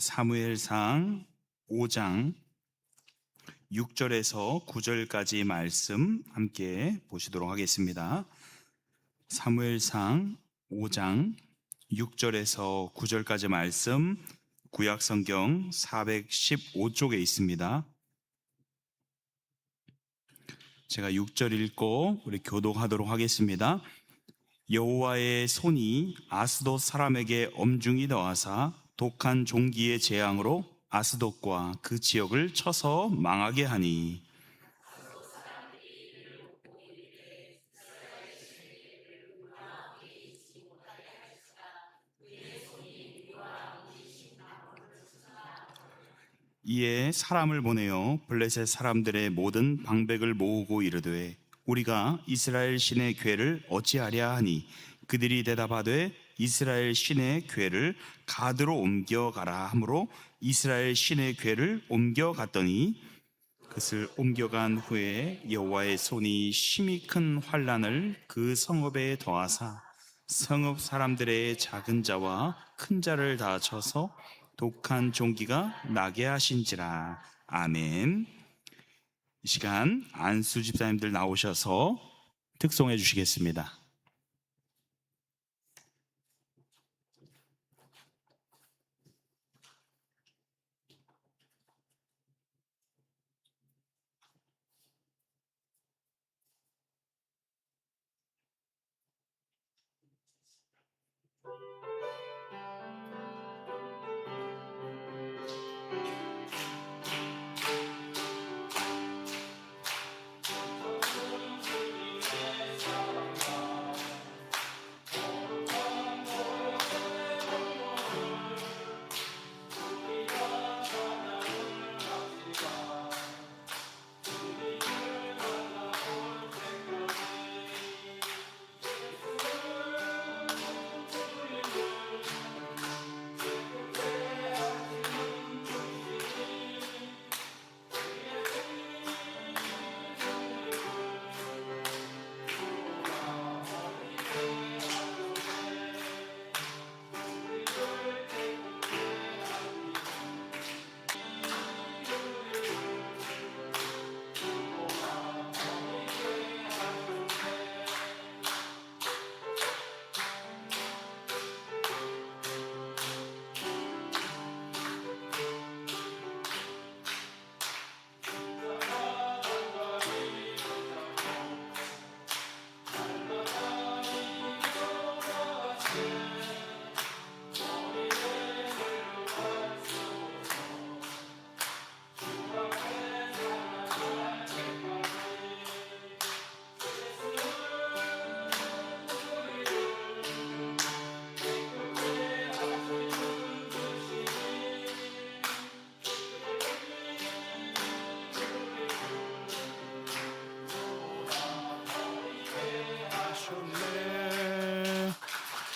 사무엘상 5장 6절에서 9절까지 말씀 함께 보시도록 하겠습니다. 사무엘상 5장 6절에서 9절까지 말씀 구약성경 415쪽에 있습니다. 제가 6절 읽고 우리 교독하도록 하겠습니다. 여호와의 손이 아스돗 사람에게 엄중히 더하사 독한 종기의 재앙으로 아스돗과 그 지역을 쳐서 망하게 하니 이에 사람을 보내어 블레셋 사람들의 모든 방백을 모으고 이르되 우리가 이스라엘 신의 궤를 어찌하랴 하니 그들이 대답하되 이스라엘 신의 궤를 가드로 옮겨가라 하므로 이스라엘 신의 궤를 옮겨갔더니 그것을 옮겨간 후에 여호와의 손이 심히 큰 환난을 그 성읍에 더하사 성읍 사람들의 작은 자와 큰 자를 다 쳐서 독한 종기가 나게 하신지라. 아멘. 이 시간 안수 집사님들 나오셔서 특송해 주시겠습니다.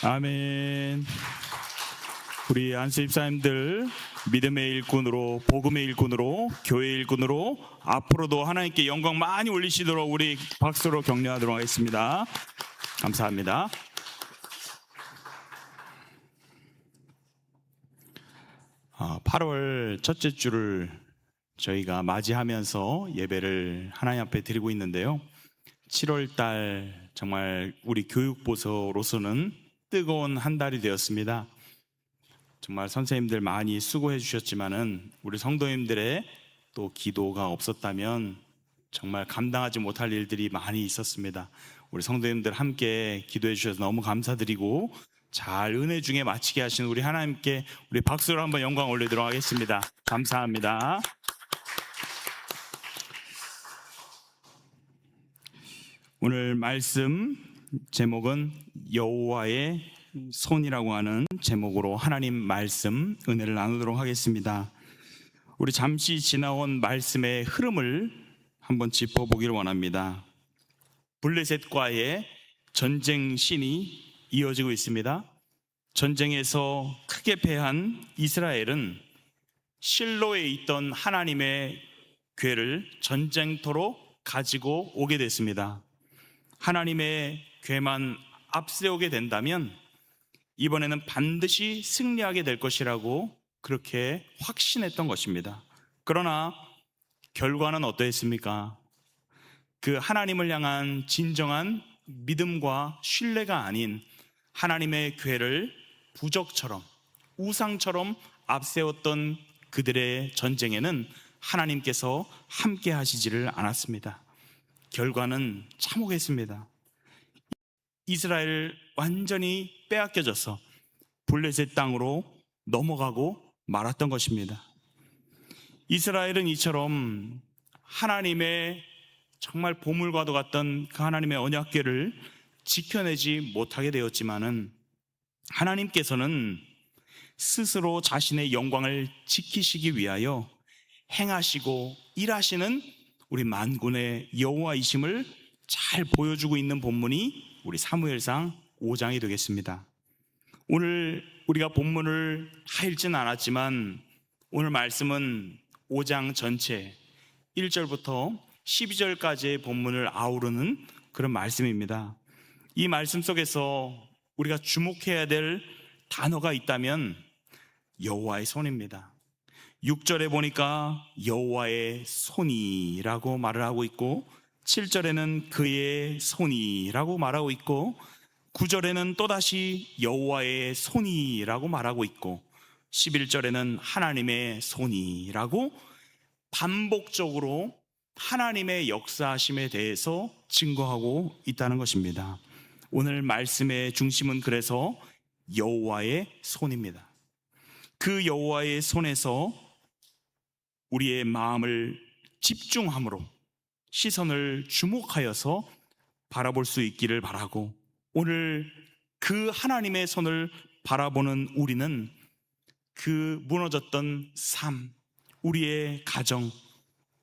아멘. 우리 안수 집사님들 믿음의 일꾼으로, 복음의 일꾼으로, 교회의 일꾼으로 앞으로도 하나님께 영광 많이 올리시도록 우리 박수로 격려하도록 하겠습니다. 감사합니다. 아, 8월 첫째 주를 저희가 맞이하면서 예배를 하나님 앞에 드리고 있는데요. 7월 달 정말 우리 교육부서로서는 뜨거운 한 달이 되었습니다. 정말 선생님들 많이 수고해 주셨지만은 우리 성도님들의 또 기도가 없었다면 정말 감당하지 못할 일들이 많이 있었습니다. 우리 성도님들 함께 기도해 주셔서 너무 감사드리고 잘 은혜 중에 마치게 하신 우리 하나님께 우리 박수로 한번 영광 올리도록 하겠습니다. 감사합니다. 오늘 말씀 제목은 여호와의 손이라고 하는 제목으로 하나님 말씀 은혜를 나누도록 하겠습니다. 우리 잠시 지나온 말씀의 흐름을 한번 짚어보기를 원합니다. 블레셋과의 전쟁 씬이 이어지고 있습니다. 전쟁에서 크게 패한 이스라엘은 실로에 있던 하나님의 궤를 전쟁터로 가지고 오게 됐습니다. 하나님의 궤만 앞세우게 된다면 이번에는 반드시 승리하게 될 것이라고 그렇게 확신했던 것입니다. 그러나 결과는 어떠했습니까? 그 하나님을 향한 진정한 믿음과 신뢰가 아닌 하나님의 교회를 부적처럼, 우상처럼 앞세웠던 그들의 전쟁에는 하나님께서 함께 하시지를 않았습니다. 결과는 참혹했습니다. 이스라엘 완전히 빼앗겨져서 블레셋 땅으로 넘어가고 말았던 것입니다. 이스라엘은 이처럼 하나님의 정말 보물과도 같던 그 하나님의 언약궤를 지켜내지 못하게 되었지만은 하나님께서는 스스로 자신의 영광을 지키시기 위하여 행하시고 일하시는 우리 만군의 여호와이심을 잘 보여주고 있는 본문이 우리 사무엘상 5장이 되겠습니다. 오늘 우리가 본문을 다 읽지는 않았지만 오늘 말씀은 5장 전체 1절부터 12절까지의 본문을 아우르는 그런 말씀입니다. 이 말씀 속에서 우리가 주목해야 될 단어가 있다면 여호와의 손입니다. 6절에 보니까 여호와의 손이라고 말을 하고 있고 7절에는 그의 손이라고 말하고 있고 9절에는 또다시 여호와의 손이라고 말하고 있고 11절에는 하나님의 손이라고 반복적으로 하나님의 역사하심에 대해서 증거하고 있다는 것입니다. 오늘 말씀의 중심은 그래서 여호와의 손입니다. 그 여호와의 손에서 우리의 마음을 집중함으로 시선을 주목하여서 바라볼 수 있기를 바라고, 오늘 그 하나님의 손을 바라보는 우리는 그 무너졌던 삶, 우리의 가정,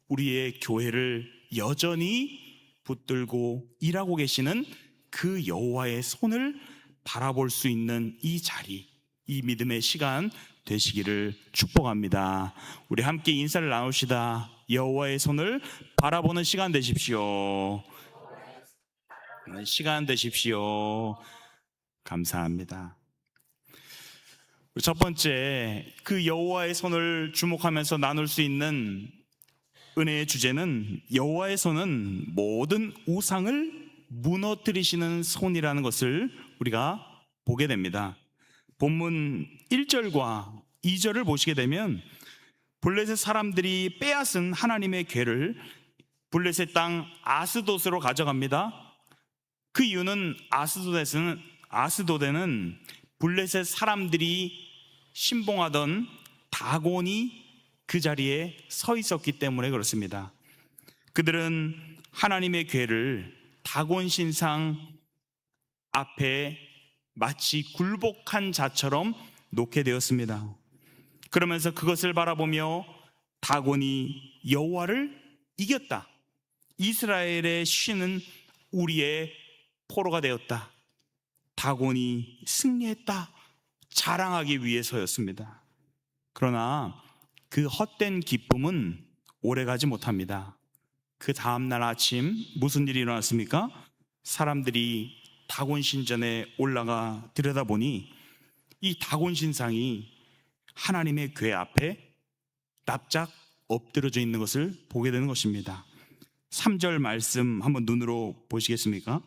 우리의 교회를 여전히 붙들고 일하고 계시는 그 여호와의 손을 바라볼 수 있는 이 자리, 이 믿음의 시간 되시기를 축복합니다. 우리 함께 인사를 나눕시다. 여호와의 손을 바라보는 시간 되십시오. 시간 되십시오. 감사합니다. 첫 번째, 그 여호와의 손을 주목하면서 나눌 수 있는 은혜의 주제는 여호와의 손은 모든 우상을 무너뜨리시는 손이라는 것을 우리가 보게 됩니다. 본문 1절과 2절을 보시게 되면 블레셋 사람들이 빼앗은 하나님의 궤를 블레셋 땅 아스돗으로 가져갑니다. 그 이유는 아스돗에는 블레셋 사람들이 신봉하던 다곤이 그 자리에 서 있었기 때문에 그렇습니다. 그들은 하나님의 궤를 다곤 신상 앞에 마치 굴복한 자처럼 놓게 되었습니다. 그러면서 그것을 바라보며 다곤이 여호와를 이겼다, 이스라엘의 신은 우리의 포로가 되었다, 다곤이 승리했다 자랑하기 위해서였습니다. 그러나 그 헛된 기쁨은 오래가지 못합니다. 그 다음날 아침 무슨 일이 일어났습니까? 사람들이 다곤 신전에 올라가 들여다보니 이 다곤 신상이 하나님의 궤 앞에 납작 엎드려져 있는 것을 보게 되는 것입니다. 3절 말씀 한번 눈으로 보시겠습니까?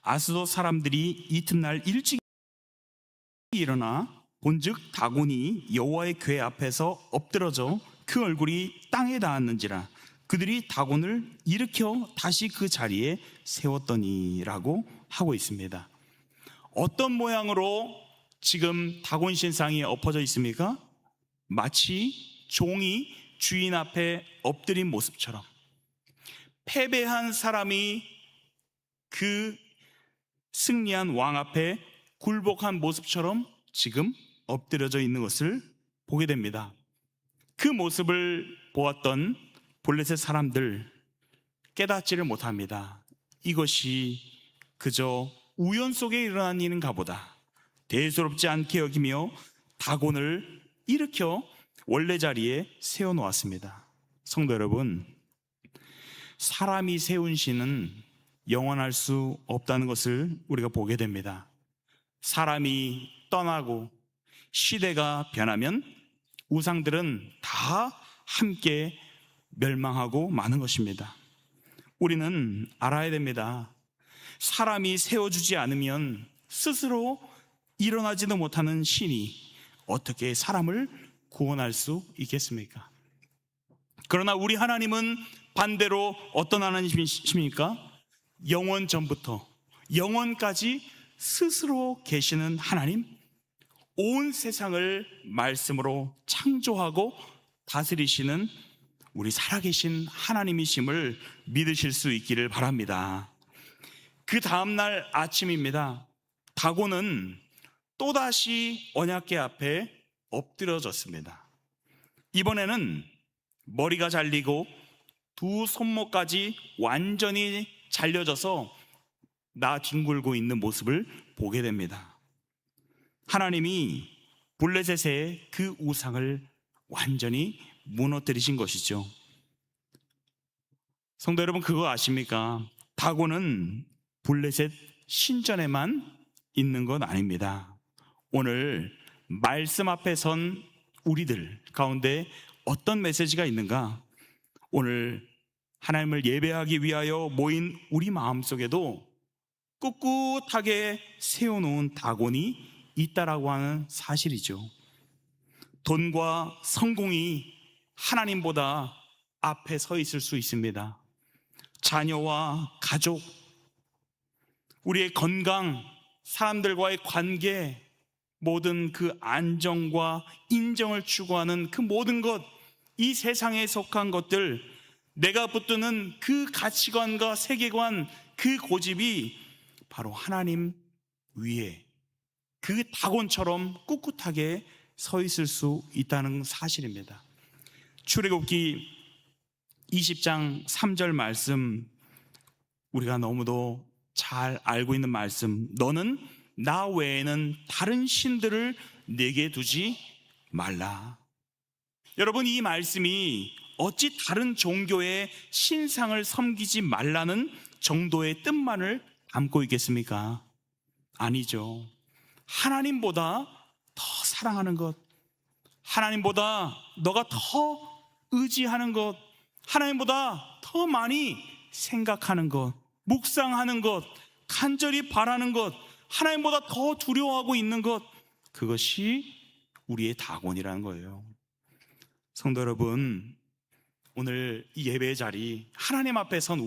아스돗 사람들이 이튿날 일찍 일어나 본즉 다곤이 여호와의 궤 앞에서 엎드러져 그 얼굴이 땅에 닿았는지라 그들이 다곤을 일으켜 다시 그 자리에 세웠더니라고 하고 있습니다. 어떤 모양으로 지금 다곤 신상이 엎어져 있습니까? 마치 종이 주인 앞에 엎드린 모습처럼, 패배한 사람이 그 승리한 왕 앞에 굴복한 모습처럼 지금 엎드려져 있는 것을 보게 됩니다. 그 모습을 보았던 블레셋 사람들 깨닫지를 못합니다. 이것이 그저 우연 속에 일어난 일인가 보다, 대수롭지 않게 여기며 다곤을 일으켜 원래 자리에 세워놓았습니다. 성도 여러분, 사람이 세운 신은 영원할 수 없다는 것을 우리가 보게 됩니다. 사람이 떠나고 시대가 변하면 우상들은 다 함께 멸망하고 마는 것입니다. 우리는 알아야 됩니다. 사람이 세워주지 않으면 스스로 일어나지도 못하는 신이 어떻게 사람을 구원할 수 있겠습니까? 그러나 우리 하나님은 반대로 어떤 하나님이십니까? 영원 전부터 영원까지 스스로 계시는 하나님, 온 세상을 말씀으로 창조하고 다스리시는 우리 살아계신 하나님이심을 믿으실 수 있기를 바랍니다. 그 다음날 아침입니다. 다곤은 또다시 언약궤 앞에 엎드려졌습니다. 이번에는 머리가 잘리고 두 손목까지 완전히 잘려져서 나 뒹굴고 있는 모습을 보게 됩니다. 하나님이 블레셋의 그 우상을 완전히 무너뜨리신 것이죠. 성도 여러분, 그거 아십니까? 다곤은 블레셋 신전에만 있는 건 아닙니다. 오늘 말씀 앞에 선 우리들 가운데 어떤 메시지가 있는가? 오늘 하나님을 예배하기 위하여 모인 우리 마음속에도 꿋꿋하게 세워놓은 다곤이 있다라고 하는 사실이죠. 돈과 성공이 하나님보다 앞에 서 있을 수 있습니다. 자녀와 가족, 우리의 건강, 사람들과의 관계, 모든 그 안정과 인정을 추구하는 그 모든 것, 이 세상에 속한 것들, 내가 붙드는 그 가치관과 세계관, 그 고집이 바로 하나님 위에 그 다곤처럼 꿋꿋하게 서 있을 수 있다는 사실입니다. 출애굽기 20장 3절 말씀, 우리가 너무도 잘 알고 있는 말씀, 너는 나 외에는 다른 신들을 내게 두지 말라. 여러분, 이 말씀이 어찌 다른 종교의 신상을 섬기지 말라는 정도의 뜻만을 담고 있겠습니까? 아니죠. 하나님보다 더 사랑하는 것, 하나님보다 너가 더 의지하는 것, 하나님보다 더 많이 생각하는 것, 묵상하는 것, 간절히 바라는 것, 하나님보다 더 두려워하고 있는 것, 그것이 우리의 다곤이라는 거예요. 성도 여러분, 오늘 이 예배 자리, 하나님 앞에 선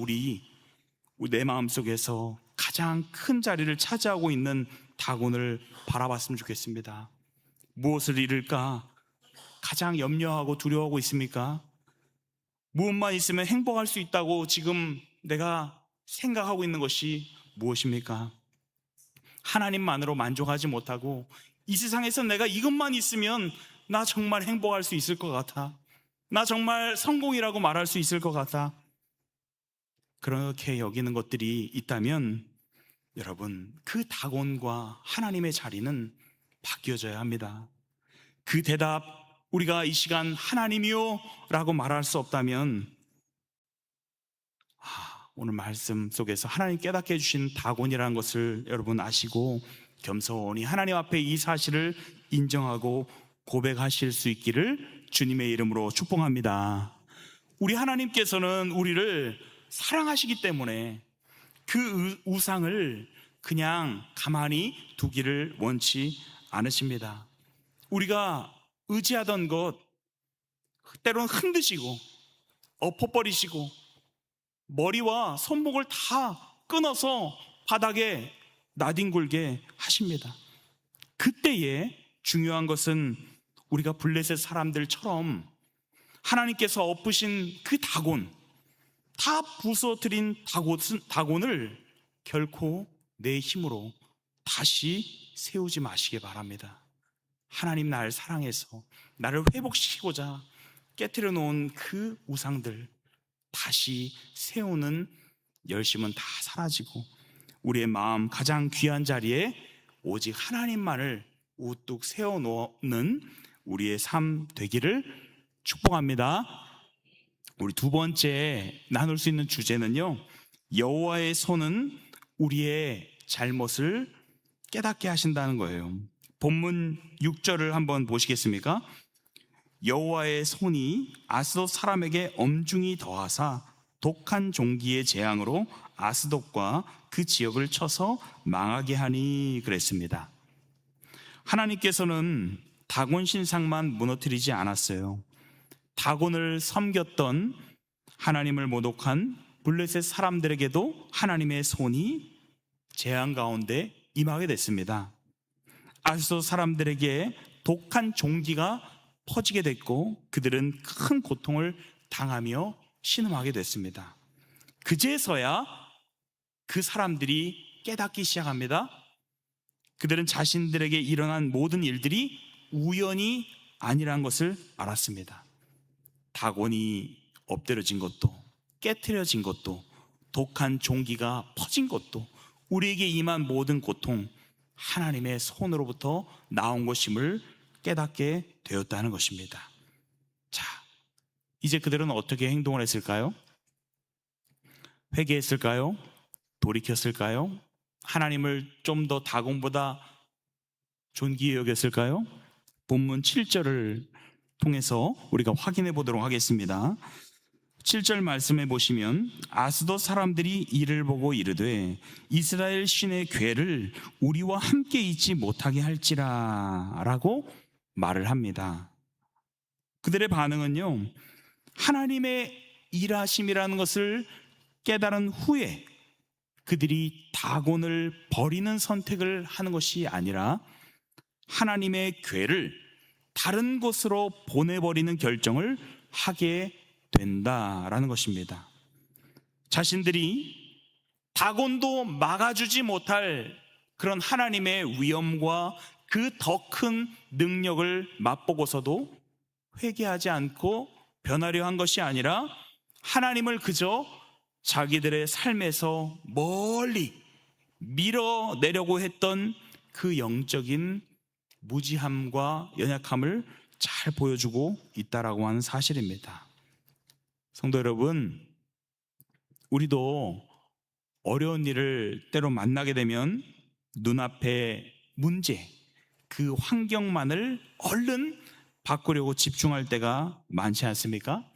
내 마음속에서 가장 큰 자리를 차지하고 있는 다곤을 바라봤으면 좋겠습니다. 무엇을 잃을까 가장 염려하고 두려워하고 있습니까? 무엇만 있으면 행복할 수 있다고 지금 내가 생각하고 있는 것이 무엇입니까? 하나님만으로 만족하지 못하고 이 세상에서 내가 이것만 있으면 나 정말 행복할 수 있을 것 같아, 나 정말 성공이라고 말할 수 있을 것 같아, 그렇게 여기는 것들이 있다면 여러분, 그 다곤과 하나님의 자리는 바뀌어져야 합니다. 그 대답, 우리가 이 시간 하나님이요 라고 말할 수 없다면 오늘 말씀 속에서 하나님 깨닫게 해주신 다곤이라는 것을 여러분 아시고 겸손히 하나님 앞에 이 사실을 인정하고 고백하실 수 있기를 주님의 이름으로 축복합니다. 우리 하나님께서는 우리를 사랑하시기 때문에 그 우상을 그냥 가만히 두기를 원치 않으십니다. 우리가 의지하던 것 때로는 흔드시고 엎어버리시고 머리와 손목을 다 끊어서 바닥에 나뒹굴게 하십니다. 그때에 중요한 것은 우리가 블레셋 사람들처럼 하나님께서 엎으신 그 다곤, 다 부서뜨린 다곤을 결코 내 힘으로 다시 세우지 마시기 바랍니다. 하나님 나를 사랑해서 나를 회복시키고자 깨트려 놓은 그 우상들 다시 세우는 열심은 다 사라지고 우리의 마음 가장 귀한 자리에 오직 하나님만을 우뚝 세워놓는 우리의 삶 되기를 축복합니다. 우리 두 번째 나눌 수 있는 주제는요, 여호와의 손은 우리의 잘못을 깨닫게 하신다는 거예요. 본문 6절을 한번 보시겠습니까? 여호와의 손이 아스돗 사람에게 엄중히 더하사 독한 종기의 재앙으로 아스돗과 그 지역을 쳐서 망하게 하니 그랬습니다. 하나님께서는 다곤 신상만 무너뜨리지 않았어요. 다곤을 섬겼던 하나님을 모독한 블레셋 사람들에게도 하나님의 손이 재앙 가운데 임하게 됐습니다. 아스돗 사람들에게 독한 종기가 퍼지게 됐고 그들은 큰 고통을 당하며 신음하게 됐습니다. 그제서야 그 사람들이 깨닫기 시작합니다. 그들은 자신들에게 일어난 모든 일들이 우연이 아니란 것을 알았습니다. 다곤이 엎드려진 것도, 깨트려진 것도, 독한 종기가 퍼진 것도, 우리에게 임한 모든 고통, 하나님의 손으로부터 나온 것임을 깨닫게 되었다는 것입니다. 자, 이제 그들은 어떻게 행동을 했을까요? 회개했을까요? 돌이켰을까요? 하나님을 좀 더 다곤보다 존귀히 여겼을까요? 본문 7절을 통해서 우리가 확인해 보도록 하겠습니다. 7절 말씀해 보시면 아스돗 사람들이 이를 보고 이르되 이스라엘 신의 궤를 우리와 함께 있지 못하게 할지라 라고 말을 합니다. 그들의 반응은요, 하나님의 일하심이라는 것을 깨달은 후에 그들이 다곤을 버리는 선택을 하는 것이 아니라 하나님의 궤를 다른 곳으로 보내버리는 결정을 하게 된다라는 것입니다. 자신들이 다곤도 막아주지 못할 그런 하나님의 위엄과 그 더 큰 능력을 맛보고서도 회개하지 않고 변하려 한 것이 아니라 하나님을 그저 자기들의 삶에서 멀리 밀어내려고 했던 그 영적인 무지함과 연약함을 잘 보여주고 있다라고 하는 사실입니다. 성도 여러분, 우리도 어려운 일을 때로 만나게 되면 눈앞의 문제, 그 환경만을 얼른 바꾸려고 집중할 때가 많지 않습니까?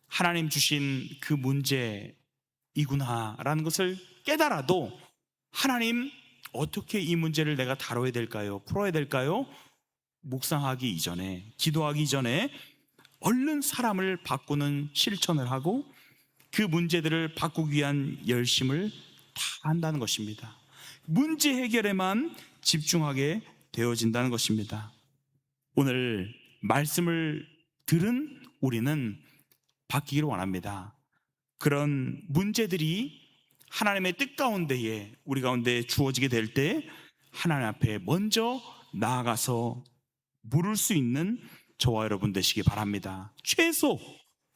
하나님 주신 그 문제이구나라는 것을 깨달아도 하나님, 어떻게 이 문제를 내가 다뤄야 될까요? 풀어야 될까요? 묵상하기 이전에, 기도하기 전에 얼른 사람을 바꾸는 실천을 하고 그 문제들을 바꾸기 위한 열심을 다 한다는 것입니다. 문제 해결에만 집중하게 되어진다는 것입니다. 오늘 말씀을 들은 우리는 바뀌기를 원합니다. 그런 문제들이 하나님의 뜻 가운데에 우리 가운데 주어지게 될 때 하나님 앞에 먼저 나아가서 물을 수 있는 저와 여러분 되시기 바랍니다. 최소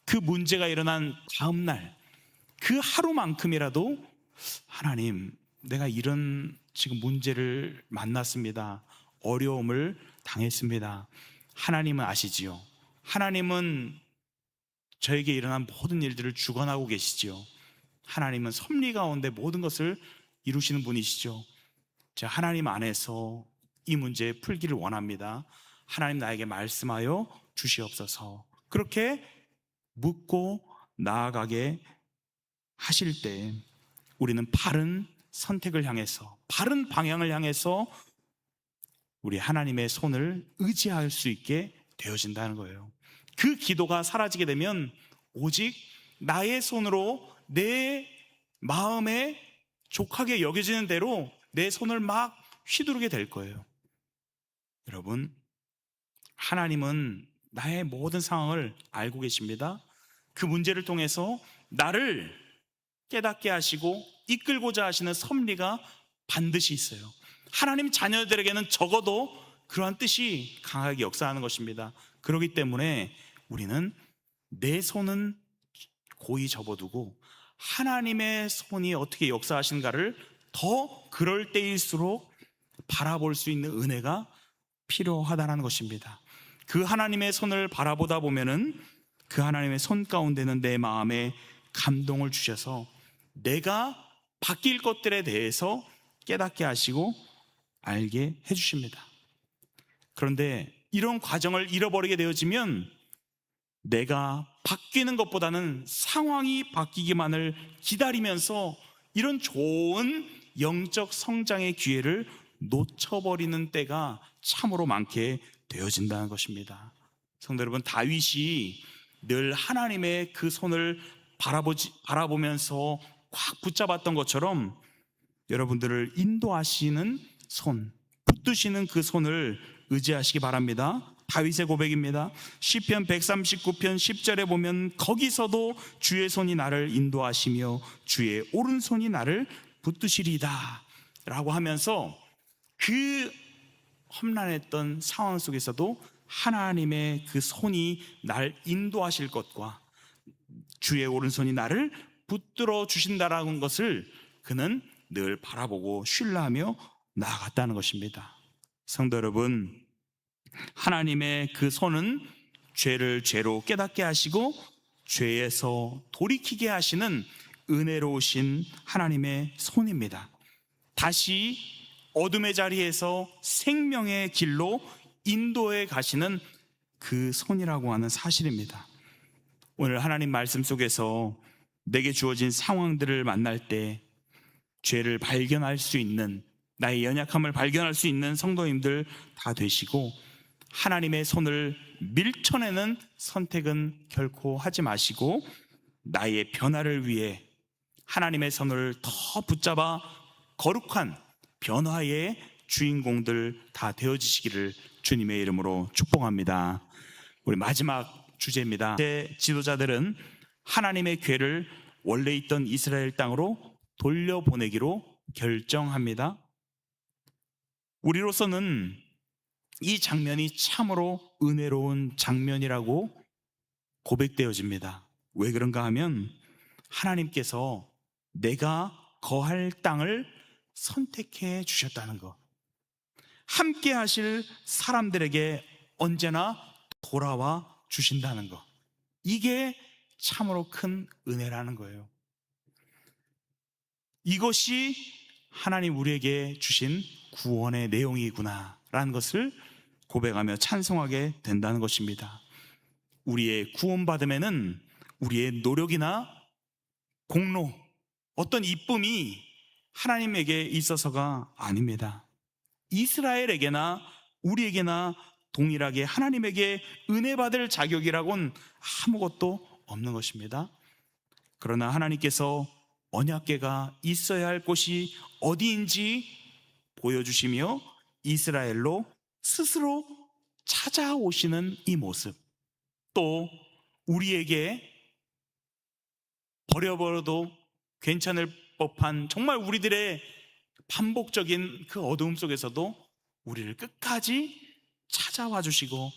그 문제가 일어난 다음 날, 그 하루만큼이라도 하나님, 내가 이런 지금 문제를 만났습니다. 어려움을 당했습니다. 하나님은 아시지요. 하나님은 저에게 일어난 모든 일들을 주관하고 계시지요. 하나님은 섭리 가운데 모든 것을 이루시는 분이시죠. 자, 하나님 안에서 이 문제 풀기를 원합니다. 하나님, 나에게 말씀하여 주시옵소서. 그렇게 묻고 나아가게 하실 때 우리는 바른 선택을 향해서, 바른 방향을 향해서 우리 하나님의 손을 의지할 수 있게 되어진다는 거예요. 그 기도가 사라지게 되면 오직 나의 손으로 내 마음에 족하게 여겨지는 대로 내 손을 막 휘두르게 될 거예요. 여러분, 하나님은 나의 모든 상황을 알고 계십니다. 그 문제를 통해서 나를 깨닫게 하시고 이끌고자 하시는 섭리가 반드시 있어요. 하나님 자녀들에게는 적어도 그러한 뜻이 강하게 역사하는 것입니다. 그렇기 때문에 우리는 내 손은 고이 접어두고 하나님의 손이 어떻게 역사하시는가를 더 그럴 때일수록 바라볼 수 있는 은혜가 필요하다는 것입니다. 그 하나님의 손을 바라보다 보면은 그 하나님의 손 가운데는 내 마음에 감동을 주셔서 내가 바뀔 것들에 대해서 깨닫게 하시고 알게 해주십니다. 그런데 이런 과정을 잃어버리게 되어지면 내가 바뀌는 것보다는 상황이 바뀌기만을 기다리면서 이런 좋은 영적 성장의 기회를 놓쳐버리는 때가 참으로 많게 되어진다는 것입니다. 성도 여러분, 다윗이 늘 하나님의 그 손을 바라보면서 꽉 붙잡았던 것처럼 여러분들을 인도하시는 손, 붙드시는 그 손을 의지하시기 바랍니다. 다윗의 고백입니다. 시편 139편 10절에 보면 거기서도 주의 손이 나를 인도하시며 주의 오른손이 나를 붙드시리이다 라고 하면서 그 험난했던 상황 속에서도 하나님의 그 손이 날 인도하실 것과 주의 오른손이 나를 붙들어 주신다라는 것을 그는 늘 바라보고 신뢰하며 나아갔다는 것입니다. 성도 여러분, 하나님의 그 손은 죄를 죄로 깨닫게 하시고 죄에서 돌이키게 하시는 은혜로우신 하나님의 손입니다. 다시 어둠의 자리에서 생명의 길로 인도해 가시는 그 손이라고 하는 사실입니다. 오늘 하나님 말씀 속에서 내게 주어진 상황들을 만날 때 죄를 발견할 수 있는, 나의 연약함을 발견할 수 있는 성도님들 다 되시고, 하나님의 손을 밀쳐내는 선택은 결코 하지 마시고 나의 변화를 위해 하나님의 손을 더 붙잡아 거룩한 변화의 주인공들 다 되어지시기를 주님의 이름으로 축복합니다. 우리 마지막 주제입니다. 제 지도자들은 하나님의 궤를 원래 있던 이스라엘 땅으로 돌려보내기로 결정합니다. 우리로서는 이 장면이 참으로 은혜로운 장면이라고 고백되어집니다. 왜 그런가 하면 하나님께서 내가 거할 땅을 선택해 주셨다는 것, 함께 하실 사람들에게 언제나 돌아와 주신다는 것, 이게 참으로 큰 은혜라는 거예요. 이것이 하나님 우리에게 주신 구원의 내용이구나 라는 것을 고백하며 찬송하게 된다는 것입니다. 우리의 구원받음에는 우리의 노력이나 공로, 어떤 이쁨이 하나님에게 있어서가 아닙니다. 이스라엘에게나 우리에게나 동일하게 하나님에게 은혜 받을 자격이라고는 아무것도 없는 것입니다. 그러나 하나님께서 언약궤가 있어야 할 곳이 어디인지 보여주시며 이스라엘로 스스로 찾아오시는 이 모습, 또 우리에게 버려버려도 괜찮을 법한 정말 우리들의 반복적인 그 어두움 속에서도 우리를 끝까지 찾아와 주시고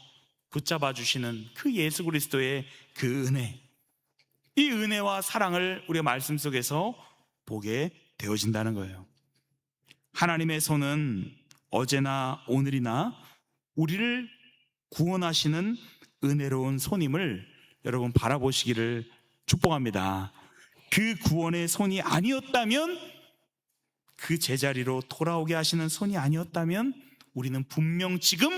붙잡아 주시는 그 예수 그리스도의 그 은혜, 이 은혜와 사랑을 우리가 말씀 속에서 보게 되어진다는 거예요. 하나님의 손은 어제나 오늘이나 우리를 구원하시는 은혜로운 손임을 여러분 바라보시기를 축복합니다. 그 구원의 손이 아니었다면, 그 제자리로 돌아오게 하시는 손이 아니었다면 우리는 분명 지금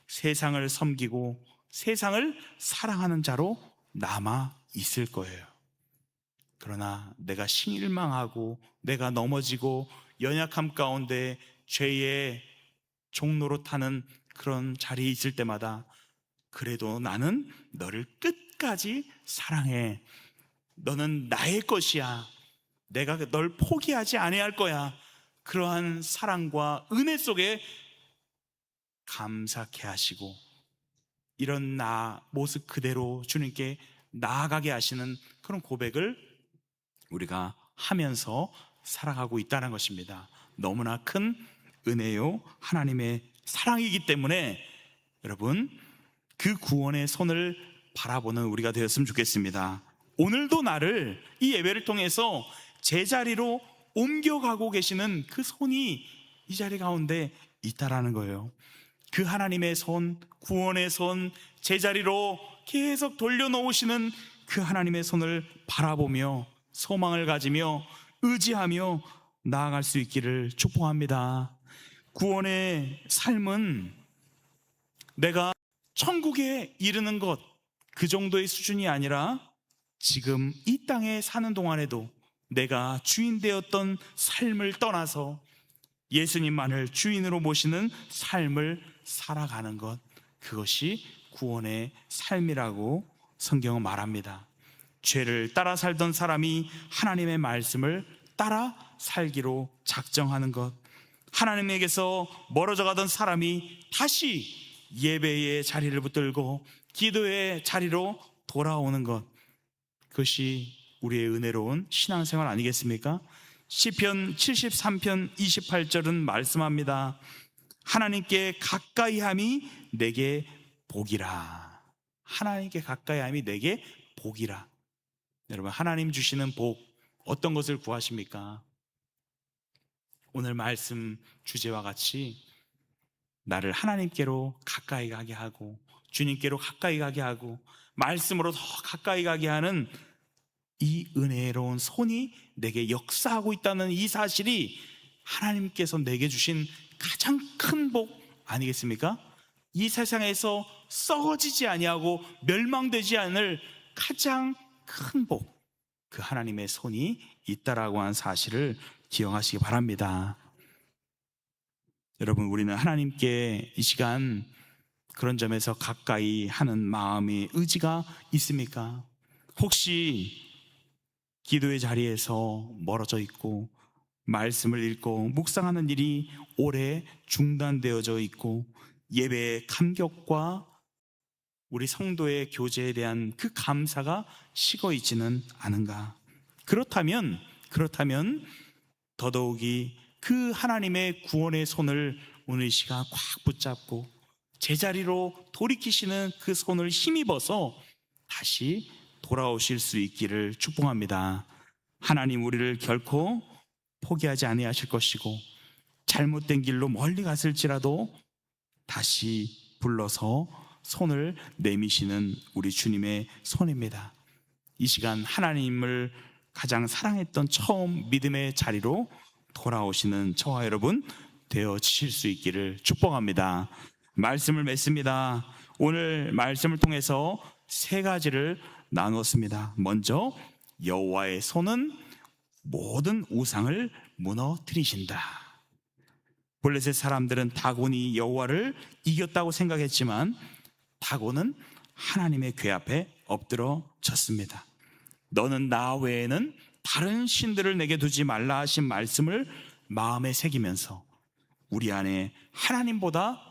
세상을 섬기고 세상을 사랑하는 자로 남아 있을 거예요. 그러나 내가 실망하고 내가 넘어지고 연약함 가운데 죄의 종로로 타는 그런 자리에 있을 때마다 그래도 나는 너를 끝까지 사랑해, 너는 나의 것이야, 내가 널 포기하지 아니할 거야, 그러한 사랑과 은혜 속에 감사케 하시고 이런 나 모습 그대로 주님께 나아가게 하시는 그런 고백을 우리가 하면서 살아가고 있다는 것입니다. 너무나 큰 은혜요 하나님의 사랑이기 때문에 여러분 그 구원의 손을 바라보는 우리가 되었으면 좋겠습니다. 오늘도 나를 이 예배를 통해서 제자리로 옮겨가고 계시는 그 손이 이 자리 가운데 있다라는 거예요. 그 하나님의 손, 구원의 손, 제자리로 계속 돌려놓으시는 그 하나님의 손을 바라보며 소망을 가지며 의지하며 나아갈 수 있기를 축복합니다. 구원의 삶은 내가 천국에 이르는 것, 그 정도의 수준이 아니라 지금 이 땅에 사는 동안에도 내가 주인 되었던 삶을 떠나서 예수님만을 주인으로 모시는 삶을 살아가는 것, 그것이 구원의 삶이라고 성경은 말합니다. 죄를 따라 살던 사람이 하나님의 말씀을 따라 살기로 작정하는 것, 하나님에게서 멀어져 가던 사람이 다시 예배의 자리를 붙들고 기도의 자리로 돌아오는 것, 그것이 우리의 은혜로운 신앙생활 아니겠습니까? 시편 73편 28절은 말씀합니다. 하나님께 가까이함이 내게 복이라. 하나님께 가까이함이 내게 복이라. 여러분, 하나님 주시는 복, 어떤 것을 구하십니까? 오늘 말씀 주제와 같이 나를 하나님께로 가까이 가게 하고 주님께로 가까이 가게 하고 말씀으로 더 가까이 가게 하는 이 은혜로운 손이 내게 역사하고 있다는 이 사실이 하나님께서 내게 주신 가장 큰 복 아니겠습니까? 이 세상에서 썩어지지 아니하고 멸망되지 않을 가장 큰 복, 그 하나님의 손이 있다라고 하는 사실을 기억하시기 바랍니다. 여러분, 우리는 하나님께 이 시간 그런 점에서 가까이 하는 마음의 의지가 있습니까? 혹시 기도의 자리에서 멀어져 있고 말씀을 읽고 묵상하는 일이 오래 중단되어져 있고 예배의 감격과 우리 성도의 교제에 대한 그 감사가 식어 있지는 않은가? 그렇다면 더더욱이 그 하나님의 구원의 손을 오늘 이 시간 꽉 붙잡고 제자리로 돌이키시는 그 손을 힘입어서 다시 돌아오실 수 있기를 축복합니다. 하나님 우리를 결코 포기하지 아니하실 것이고 잘못된 길로 멀리 갔을지라도 다시 불러서 손을 내미시는 우리 주님의 손입니다. 이 시간 하나님을 가장 사랑했던 처음 믿음의 자리로 돌아오시는 저와 여러분 되어지실 수 있기를 축복합니다. 말씀을 맺습니다. 오늘 말씀을 통해서 세 가지를 나누었습니다. 먼저 여호와의 손은 모든 우상을 무너뜨리신다. 블레셋 사람들은 다곤이 여호와를 이겼다고 생각했지만 다곤은 하나님의 궤 앞에 엎드러졌습니다. 너는 나 외에는 다른 신들을 내게 두지 말라 하신 말씀을 마음에 새기면서 우리 안에 하나님보다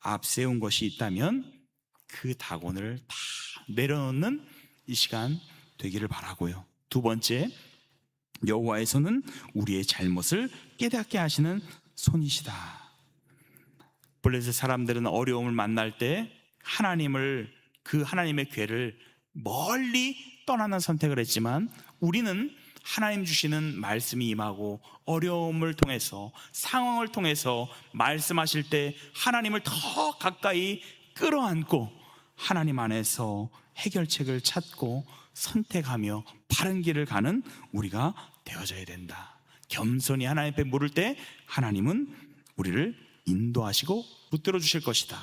앞세운 것이 있다면 그 다곤을 다 내려놓는 이 시간 되기를 바라고요. 두 번째, 여호와의 손은 우리의 잘못을 깨닫게 하시는 손이시다. 블레셋 사람들은 어려움을 만날 때 그 하나님의 궤를 멀리 떠나는 선택을 했지만 우리는 하나님 주시는 말씀이 임하고 어려움을 통해서 상황을 통해서 말씀하실 때 하나님을 더 가까이 끌어안고 하나님 안에서 해결책을 찾고 선택하며 바른 길을 가는 우리가 되어져야 된다. 겸손히 하나님 앞에 물을 때 하나님은 우리를 인도하시고 붙들어 주실 것이다.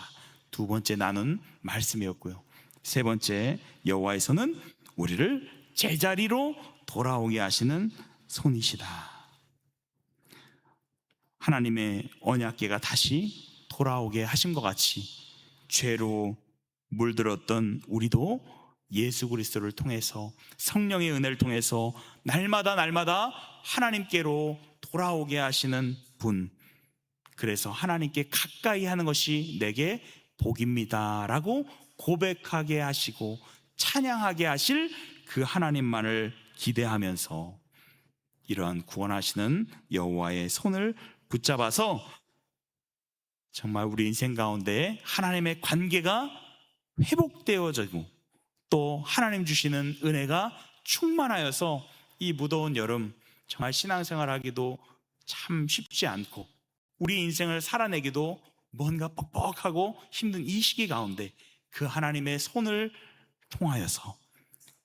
두 번째 나눈 말씀이었고요. 세 번째, 여호와의 손은 우리를 제자리로 돌아오게 하시는 손이시다. 하나님의 언약궤가 다시 돌아오게 하신 것 같이 죄로 물들었던 우리도 예수 그리스도를 통해서 성령의 은혜를 통해서 날마다 하나님께로 돌아오게 하시는 분, 그래서 하나님께 가까이 하는 것이 내게 복입니다 라고 고백하게 하시고 찬양하게 하실 그 하나님만을 기대하면서 이러한 구원하시는 여호와의 손을 붙잡아서 정말 우리 인생 가운데 하나님의 관계가 회복되어지고 또 하나님 주시는 은혜가 충만하여서 이 무더운 여름 정말 신앙생활하기도 참 쉽지 않고 우리 인생을 살아내기도 뭔가 뻑뻑하고 힘든 이 시기 가운데 그 하나님의 손을 통하여서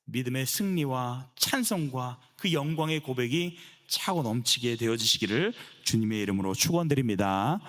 믿음의 승리와 찬송과 그 영광의 고백이 차고 넘치게 되어지시기를 주님의 이름으로 축원드립니다.